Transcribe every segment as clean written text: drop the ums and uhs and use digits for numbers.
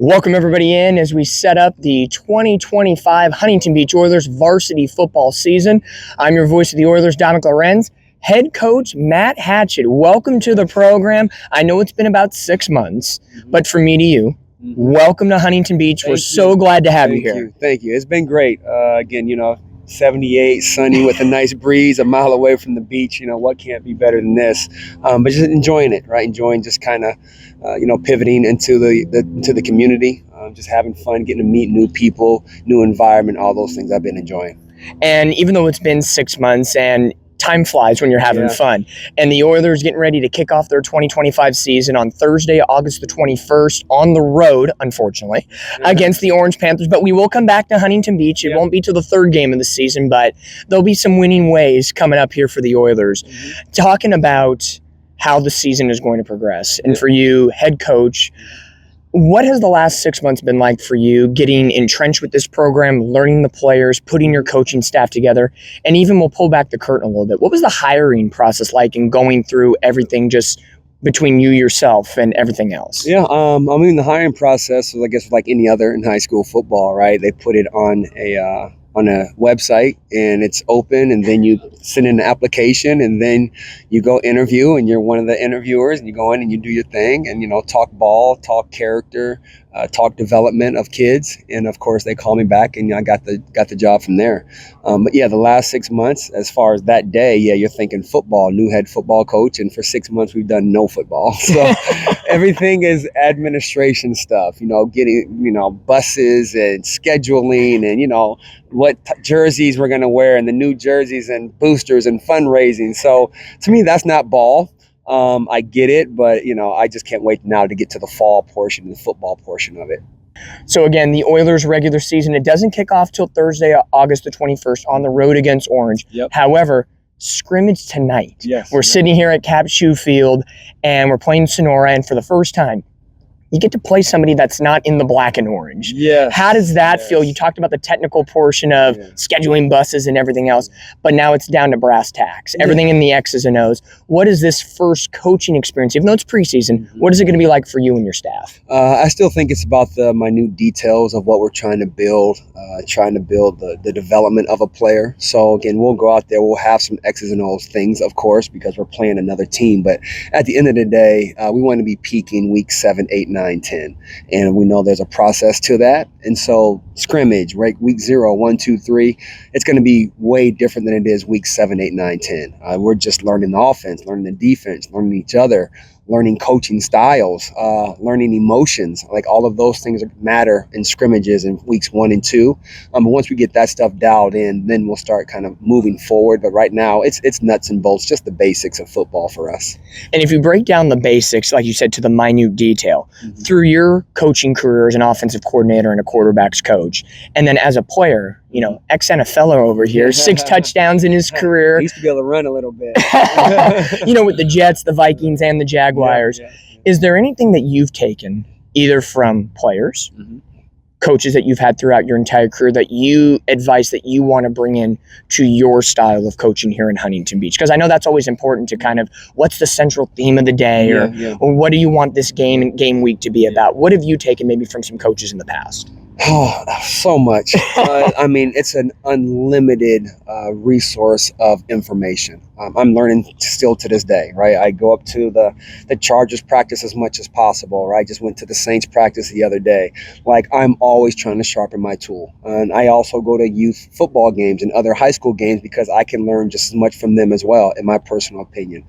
Welcome everybody in as we set up the 2025 Huntington Beach Oilers varsity football season. I'm your voice of the Oilers, Dominick Lorenz. Head coach Matt Hatchette, welcome to the program. I know it's been about 6 months, but from me to you, welcome to Huntington Beach. We're so glad to have you here. Thank you. It's been great. Again, 78, sunny with a nice breeze, a mile away from the beach. What can't be better than this? But just enjoying it, right? Enjoying just kind of, pivoting into the community, just having fun, getting to meet new people, new environment, all those things I've been enjoying. And even though it's been 6 months and time flies when you're having fun. And the Oilers getting ready to kick off their 2025 season on Thursday, August the 21st on the road, unfortunately, against the Orange Panthers. But we will come back to Huntington Beach. It won't be till the third game of the season, but there'll be some winning ways coming up here for the Oilers. Talking about how the season is going to progress. And for you, head coach, what has the last 6 months been like for you getting entrenched with this program, learning the players, putting your coaching staff together, and even we'll pull back the curtain a little bit. What was the hiring process like in going through everything just between you, yourself, and everything else? The hiring process was, I guess, like any other in high school football, right? They put it on a website and it's open, and then you send in an application, and then you go interview, and you're one of the interviewers, and you go in and you do your thing, and talk ball, talk character, talk development of kids, and of course they call me back, and I got the job from there. But the last 6 months, as far as that day, you're thinking football, new head football coach, and for 6 months we've done no football. So everything is administration stuff, getting buses and scheduling, and what jerseys we're going to wear, and the new jerseys and boosters and fundraising. So to me, that's not ball. I get it, but I just can't wait now to get to the fall portion, the football portion of it. So again, the Oilers regular season, it doesn't kick off till Thursday, August the 21st on the road against Orange. However, scrimmage tonight. We're sitting here at Cap Shoe Field and we're playing Sonora, and for the first time, you get to play somebody that's not in the black and orange. How does that feel? You talked about the technical portion of scheduling buses and everything else, but now it's down to brass tacks, everything in the X's and O's. What is this first coaching experience, even though it's preseason, what is it going to be like for you and your staff? I still think it's about the minute details of what we're trying to build, the development of a player. So again, we'll go out there, we'll have some X's and O's things, of course, because we're playing another team. But at the end of the day, we want to be peaking week 7, 8, 9, 10. And we know there's a process to that. And so scrimmage, right, week 0, 1, 2, 3, it's going to be way different than it is week 7, 8, 9, 10. We're just learning the offense, learning the defense, learning each other, learning coaching styles, learning emotions. Like all of those things matter in scrimmages in weeks 1 and 2. But once we get that stuff dialed in, then we'll start kind of moving forward. But right now, it's nuts and bolts, just the basics of football for us. And if you break down the basics, like you said, to the minute detail, through your coaching career as an offensive coordinator and a quarterback's coach, and then as a player, ex-NFLer over here, 6 touchdowns in his career. He used to be able to run a little bit. With the Jets, the Vikings, and the Jaguars. Is there anything that you've taken, either from players, coaches that you've had throughout your entire career, that you advise that you want to bring in to your style of coaching here in Huntington Beach? Because I know that's always important to kind of, what's the central theme of the day, or what do you want this game week to be about? What have you taken maybe from some coaches in the past? Oh, so much. It's an unlimited resource of information. I'm learning still to this day, right? I go up to the Chargers practice as much as possible, right? I just went to the Saints practice the other day. Like, I'm always trying to sharpen my tool. And I also go to youth football games and other high school games because I can learn just as much from them as well, in my personal opinion.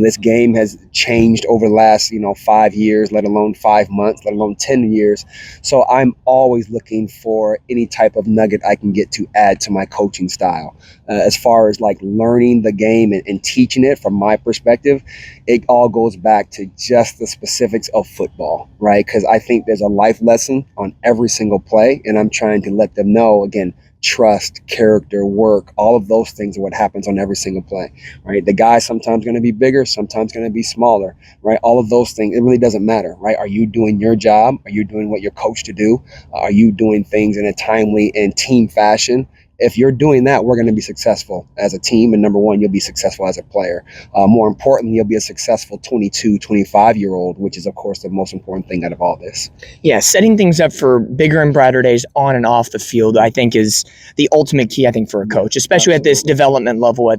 This game has changed over the last, 5 years, let alone 5 months, let alone 10 years. So I'm always looking for any type of nugget I can get to add to my coaching style. As far as like learning the game and teaching it from my perspective, it all goes back to just the specifics of football, right? Because I think there's a life lesson on every single play, and I'm trying to let them know, again, trust, character, work, all of those things are what happens on every single play, right? The guy's sometimes going to be bigger, sometimes going to be smaller, right? All of those things, it really doesn't matter, right? Are you doing your job? Are you doing what you're coached to do? Are you doing things in a timely and team fashion? If you're doing that, we're going to be successful as a team. And number one, you'll be successful as a player. More importantly, you'll be a successful 22, 25-year-old, which is, of course, the most important thing out of all this. Yeah, setting things up for bigger and brighter days on and off the field, I think, is the ultimate key, I think, for a coach, especially at this development level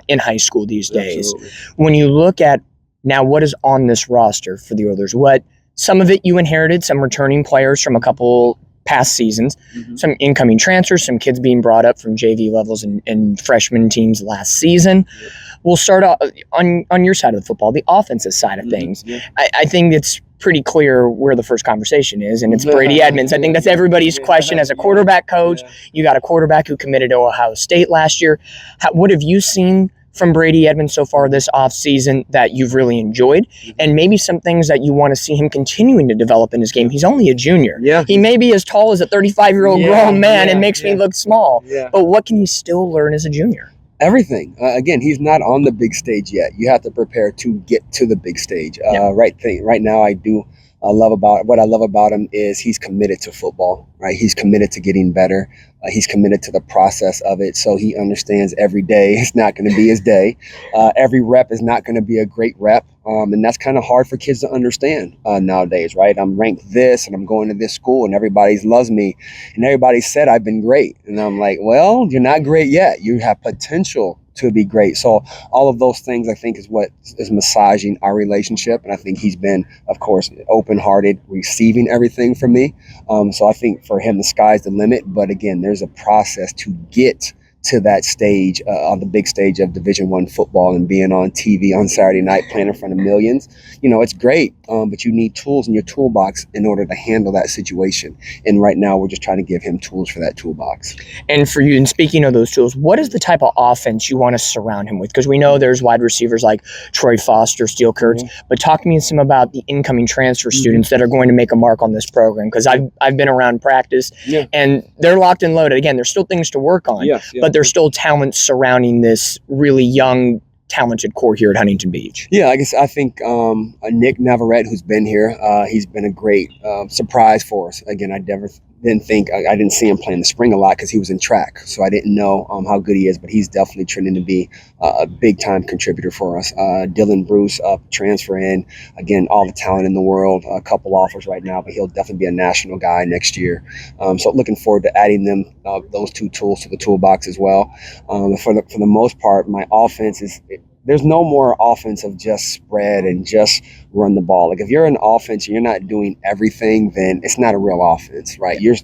in high school these days. Absolutely. When you look at now what is on this roster for the Oilers, some of it you inherited, some returning players from a couple past seasons, some incoming transfers, some kids being brought up from JV levels and freshman teams last season. We'll start on your side of the football, the offensive side of things. I think it's pretty clear where the first conversation is, and it's Brady Edmonds. I think that's everybody's question as a quarterback coach. You got a quarterback who committed to Ohio State last year. What have you seen from Brady Edmonds so far this offseason that you've really enjoyed, and maybe some things that you want to see him continuing to develop in his game? He's only a junior. Yeah. He may be as tall as a 35-year-old grown man and makes me look small, but what can he still learn as a junior? Everything. Again, he's not on the big stage yet. You have to prepare to get to the big stage. Right now, I love about him is he's committed to football, right? He's committed to getting better. He's committed to the process of it. So he understands every day is not going to be his day. Every rep is not going to be a great rep. And that's kind of hard for kids to understand nowadays, right? I'm ranked this and I'm going to this school and everybody loves me and everybody said I've been great. And I'm like, well, you're not great yet. You have potential to be great. So all of those things, I think, is what is massaging our relationship. And I think he's been, of course, open-hearted, receiving everything from me. So I think for him, the sky's the limit. But again, there's a process to get to that stage, on the big stage of Division I football and being on TV on Saturday night playing in front of millions. It's great, but you need tools in your toolbox in order to handle that situation. And right now we're just trying to give him tools for that toolbox. And for you, and speaking of those tools, what is the type of offense you want to surround him with? Because we know there's wide receivers like Troy Foster, Steele Kurtz, but talk to me some about the incoming transfer students that are going to make a mark on this program. Because I've been around practice and they're locked and loaded. Again, there's still things to work on, but there's still talent surrounding this really young, talented core here at Huntington Beach. Yeah, I think Nick Navarrete, who's been here, he's been a great surprise for us. Again, I didn't see him play in the spring a lot because he was in track, so I didn't know how good he is, but he's definitely trending to be a big-time contributor for us. Dylan Bruce, transfer in, again, all the talent in the world, a couple offers right now, but he'll definitely be a national guy next year. So looking forward to adding them, those two tools to the toolbox as well. For the most part, my offense there's no more offense of just spread and just run the ball. Like if you're an offense and you're not doing everything, then it's not a real offense, right? You're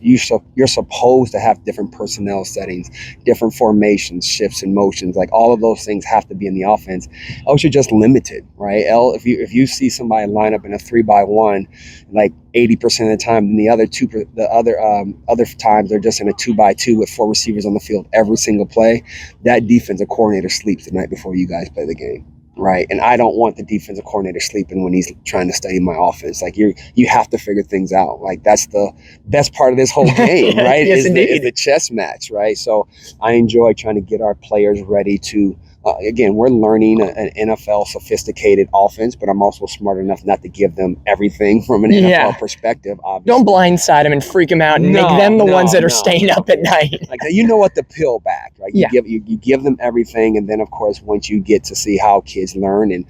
supposed to have different personnel settings, different formations, shifts and motions. Like all of those things have to be in the offense. Else you're just limited, right? If you see somebody line up in a 3-by-1, like 80% of the time, and the other times they're just in a 2-by-2 with 4 receivers on the field every single play. That defensive coordinator sleeps the night before you guys play the game, right? And I don't want the defensive coordinator sleeping when he's trying to study my offense. Like you have to figure things out. Like that's the best part of this whole game, right? Yes, is the chess match, right? So I enjoy trying to get our players ready to. Again, we're learning an NFL sophisticated offense, but I'm also smart enough not to give them everything from an NFL perspective. Obviously, don't blindside them and freak them out and make them the ones that are staying up at night. Like what to peel back, right? You give them everything, and then of course once you get to see how kids learn, and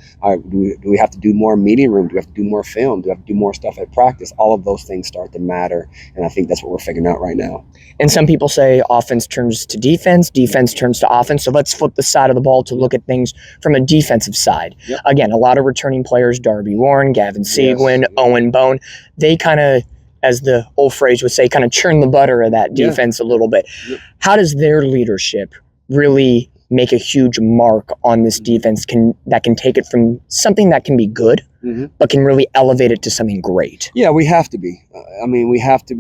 do we have to do more meeting room? Do we have to do more film? Do we have to do more stuff at practice? All of those things start to matter, and I think that's what we're figuring out right now. And some people say offense turns to defense, defense turns to offense. So let's flip the side of the ball to look at things from a defensive side. Again, a lot of returning players, Darby Warren, Gavin Seguin, Owen Bone, they kind of, as the old phrase would say, kind of churn the butter of that defense a little bit. How does their leadership really make a huge mark on this defense that can take it from something that can be good, but can really elevate it to something great? Yeah, we have to be. We have to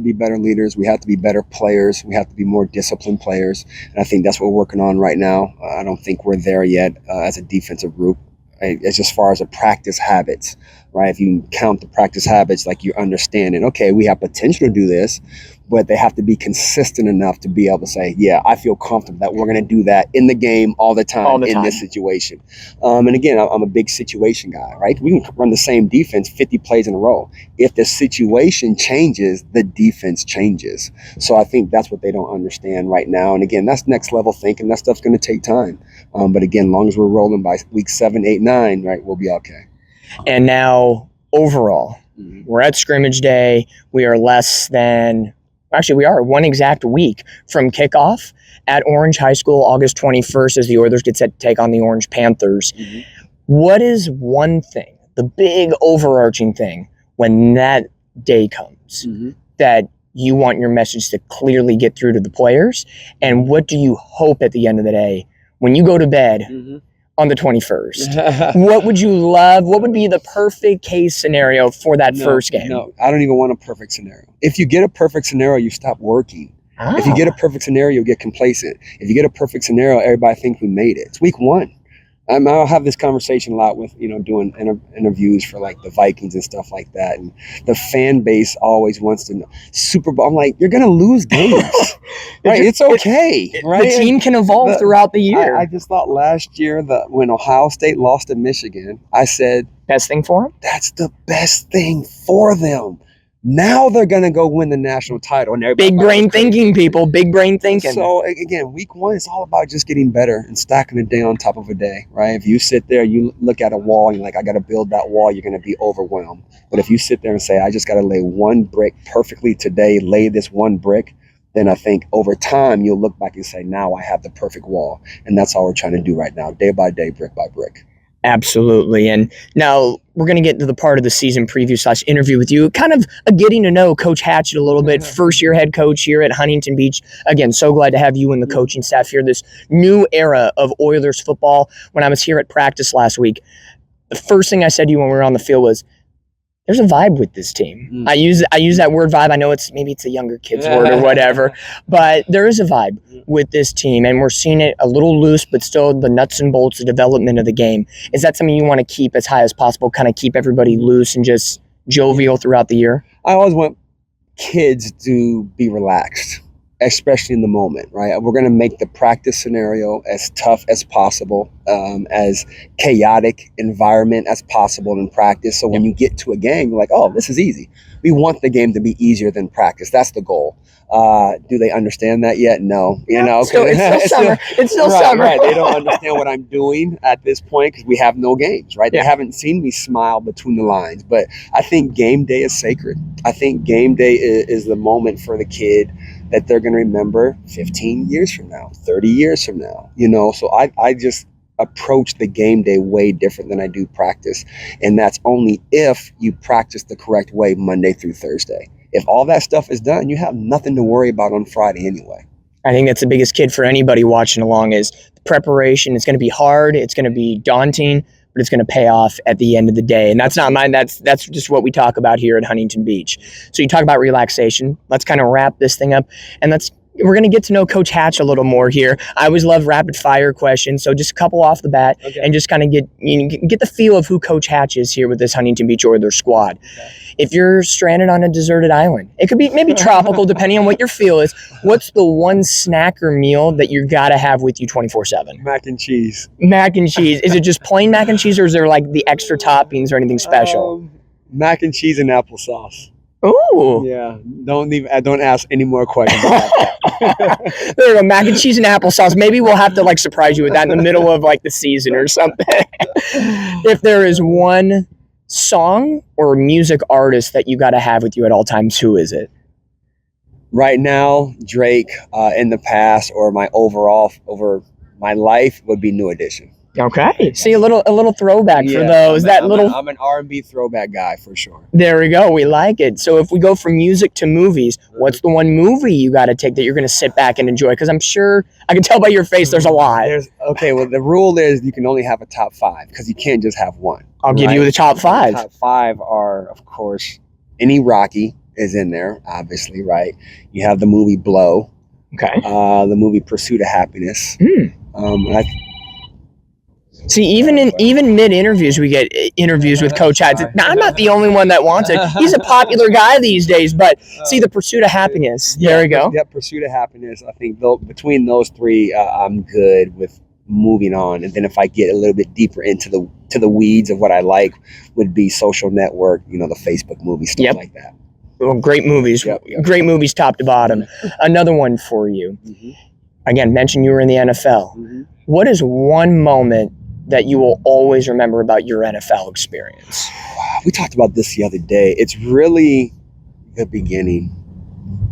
be better leaders. We have to be better players. We have to be more disciplined players. And I think that's what we're working on right now. I don't think we're there yet as a defensive group. right? It's as far as the practice habits, right? If you count the practice habits, like you're understanding, okay, we have potential to do this, but they have to be consistent enough to be able to say, yeah, I feel comfortable that we're going to do that in the game all the time in this situation. And again, I'm a big situation guy, right? We can run the same defense 50 plays in a row. If the situation changes, the defense changes. So I think that's what they don't understand right now. And again, that's next level thinking. That stuff's going to take time. But again, as long as we're rolling by week 7, 8, 9, right, we'll be okay. And now overall, we're at scrimmage day. We are less than... Actually, we are 1 exact week from kickoff at Orange High School, August 21st, as the Oilers get set to take on the Orange Panthers. What is one thing, the big overarching thing, when that day comes that you want your message to clearly get through to the players? And what do you hope at the end of the day when you go to bed on the 21st? What would you love? What would be the perfect case scenario for that first game? No, I don't even want a perfect scenario. If you get a perfect scenario, you stop working. If you get a perfect scenario, you get complacent. If you get a perfect scenario, everybody thinks we made it. It's week 1. I'll have this conversation a lot with, doing interviews for like the Vikings and stuff like that. And the fan base always wants to know Super Bowl. I'm like, you're going to lose games, right? It's okay, right? The team can evolve throughout the year. I just thought last year that when Ohio State lost to Michigan, I said, best thing for them? That's the best thing for them. Now they're going to go win the national title. And big brain thinking, people. Big brain thinking. So, again, week 1 is all about just getting better and stacking a day on top of a day, right? If you sit there, you look at a wall, and you're like, I got to build that wall, you're going to be overwhelmed. But if you sit there and say, I just got to lay one brick perfectly today, lay this one brick, then I think over time you'll look back and say, now I have the perfect wall. And that's all we're trying to do right now, day by day, brick by brick. Absolutely. And now we're going to get to the part of the season preview / interview with you, kind of a getting to know Coach Hatchette a little bit, first-year head coach here at Huntington Beach. Again, so glad to have you and the coaching staff here, this new era of Oilers football. When I was here at practice last week, the first thing I said to you when we were on the field was, there's a vibe with this team. I use that word vibe. I know maybe it's a younger kid's word or whatever, but there is a vibe with this team, and we're seeing it a little loose, but still the nuts and bolts, the development of the game. Is that something you want to keep as high as possible, kind of keep everybody loose and just jovial throughout the year? I always want kids to be relaxed, especially in the moment, right? We're going to make the practice scenario as tough as possible, as chaotic environment as possible in practice. So when you get to a game, you're like, oh, this is easy. We want the game to be easier than practice. That's the goal. Do they understand that yet? No. It's still summer. It's still summer. Right. They don't understand what I'm doing at this point because we have no games, right? They haven't seen me smile between the lines. But I think game day is sacred. I think game day is the moment for the kid that they're going to remember 15 years from now, 30 years from now, So I just approach the game day way different than I do practice. And that's only if you practice the correct way Monday through Thursday. If all that stuff is done, you have nothing to worry about on Friday anyway. I think that's the biggest kid for anybody watching along is the preparation. It's going to be hard. It's going to be daunting, but it's going to pay off at the end of the day. And that's not mine. That's just what we talk about here at Huntington Beach. So you talk about relaxation. Let's kind of wrap this thing up. And we're going to get to know Coach Hatch a little more here. I always love rapid fire questions. So just a couple off the bat and just kind of get the feel of who Coach Hatch is here with this Huntington Beach Oilers squad. Okay. If you're stranded on a deserted island, it could be maybe tropical, depending on what your feel is. What's the one snack or meal that you got to have with you 24/7? Mac and cheese. Mac and cheese. Is it just plain mac and cheese, or is there like the extra toppings or anything special? Mac and cheese and applesauce. Ooh. Yeah. Don't ask any more questions about that. There we go. Mac and cheese and applesauce. Maybe we'll have to surprise you with that in the middle of the season or something. If there is one song or music artist that you got to have with you at all times, who is it? Right now, Drake. In the past, or over my life would be New Edition. Okay. See, a little throwback for those. I'm an R&B throwback guy for sure. There we go. We like it. So if we go from music to movies, what's the one movie you got to take that you're going to sit back and enjoy? Because I'm sure I can tell by your face there's a lot. Well, the rule is you can only have a top 5 because you can't just have one. I'll give you the top 5. The top 5 are, of course, any Rocky is in there, obviously, right? You have the movie Blow. Okay. The movie Pursuit of Happiness. See, even mid interviews, we get interviews with Coach Hatchette. Now, I'm not the only one that wants it. He's a popular guy these days, but see, the pursuit of happiness. There we go. That pursuit of happiness. I think between those three, I'm good with moving on. And then if I get a little bit deeper into the weeds of what I like, would be Social Network, the Facebook movie, stuff like that. Well, great movies. Great movies, top to bottom. Another one for you. Again, mention you were in the NFL. What is one moment that you will always remember about your NFL experience? We talked about this the other day. It's really the beginning.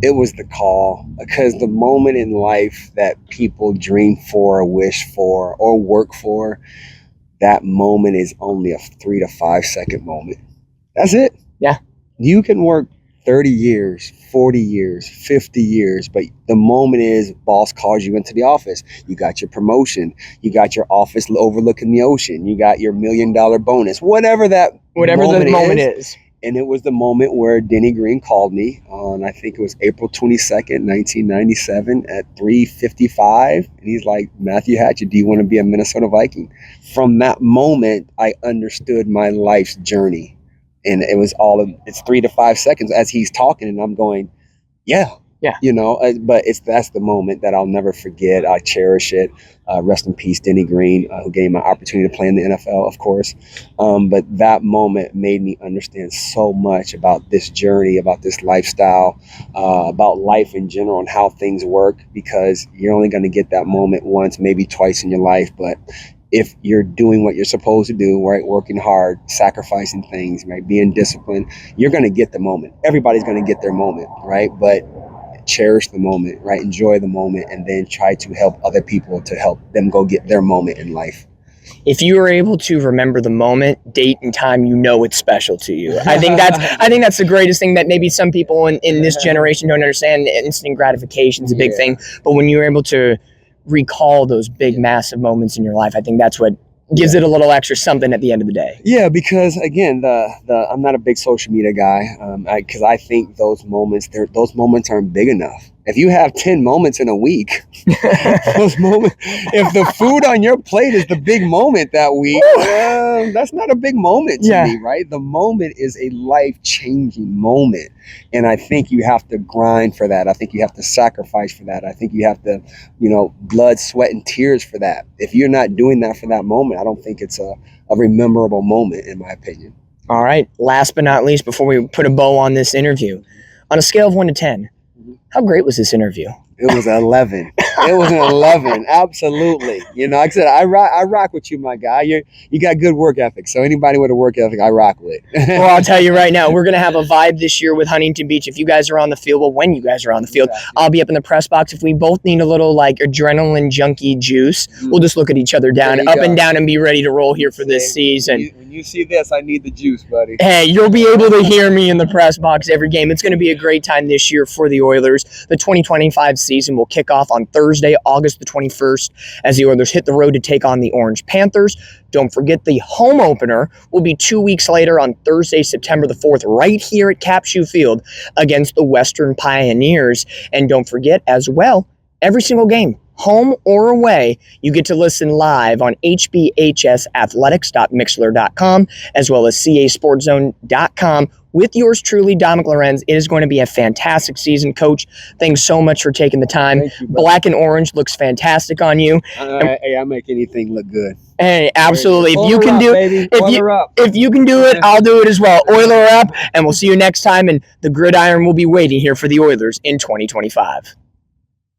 It was the call, because the moment in life that people dream for or wish for or work for, that moment is only a 3 to 5 second moment. That's it. Yeah. You can work 30 years, 40 years, 50 years, but the moment is boss calls you into the office. You got your promotion. You got your office overlooking the ocean. You got your $1 million bonus, whatever the moment is. And it was the moment where Denny Green called me on, I think it was April 22nd, 1997 at 3:55. And he's like, Matthew Hatchette, do you want to be a Minnesota Viking? From that moment, I understood my life's journey. And it was it's 3 to 5 seconds as he's talking, and I'm going, yeah. But that's the moment that I'll never forget. I cherish it. Rest in peace, Denny Green, who gave me an opportunity to play in the NFL, of course. But that moment made me understand so much about this journey, about this lifestyle, about life in general and how things work, because you're only going to get that moment once, maybe twice in your life. But if you're doing what you're supposed to do, right, working hard, sacrificing things, right, being disciplined, you're going to get the moment. Everybody's going to get their moment, right? But cherish the moment, right? Enjoy the moment, and then try to help other people to help them go get their moment in life. If you are able to remember the moment, date, and time, it's special to you. I think that's the greatest thing that maybe some people in this generation don't understand. Instant gratification is a big thing, but when you're able to recall those big, massive moments in your life, I think that's what gives it a little extra something at the end of the day. Yeah, because again, I'm not a big social media guy, because I think those moments aren't big enough. If you have 10 moments in a week, those moments, if the food on your plate is the big moment that week, that's not a big moment to me, right? The moment is a life-changing moment. And I think you have to grind for that. I think you have to sacrifice for that. I think you have to, blood, sweat, and tears for that. If you're not doing that for that moment, I don't think it's a rememberable moment, in my opinion. All right. Last but not least, before we put a bow on this interview, on a scale of 1 to 10, how great was this interview? It was 11. It was an 11. Absolutely. Like I said, I rock with you, my guy. You got good work ethic. So anybody with a work ethic, I rock with. Well, I'll tell you right now, we're going to have a vibe this year with Huntington Beach. If you guys are on the field, when you guys are on the field, I'll be up in the press box. If we both need a little adrenaline junkie juice, we'll just look at each other and down and be ready to roll here for this season. When you see this, I need the juice, buddy. Hey, you'll be able to hear me in the press box every game. It's going to be a great time this year for the Oilers. The 2025 season will kick off on Thursday, August the 21st, as the Oilers hit the road to take on the Orange Panthers. Don't forget, the home opener will be 2 weeks later on Thursday, September the 4th, right here at Capshew Field against the Western Pioneers. And don't forget as well, every single game, home or away, you get to listen live on hbhsathletics.mixler.com as well as casportzone.com with yours truly, Dominick Lorenz. It is going to be a fantastic season, Coach. Thanks so much for taking the time. Thank you, Black and orange looks fantastic on you. Hey, I make anything look good. Hey, absolutely. If you can do it, if you can do it, I'll do it as well. Oiler up, and we'll see you next time, and the gridiron will be waiting here for the Oilers in 2025.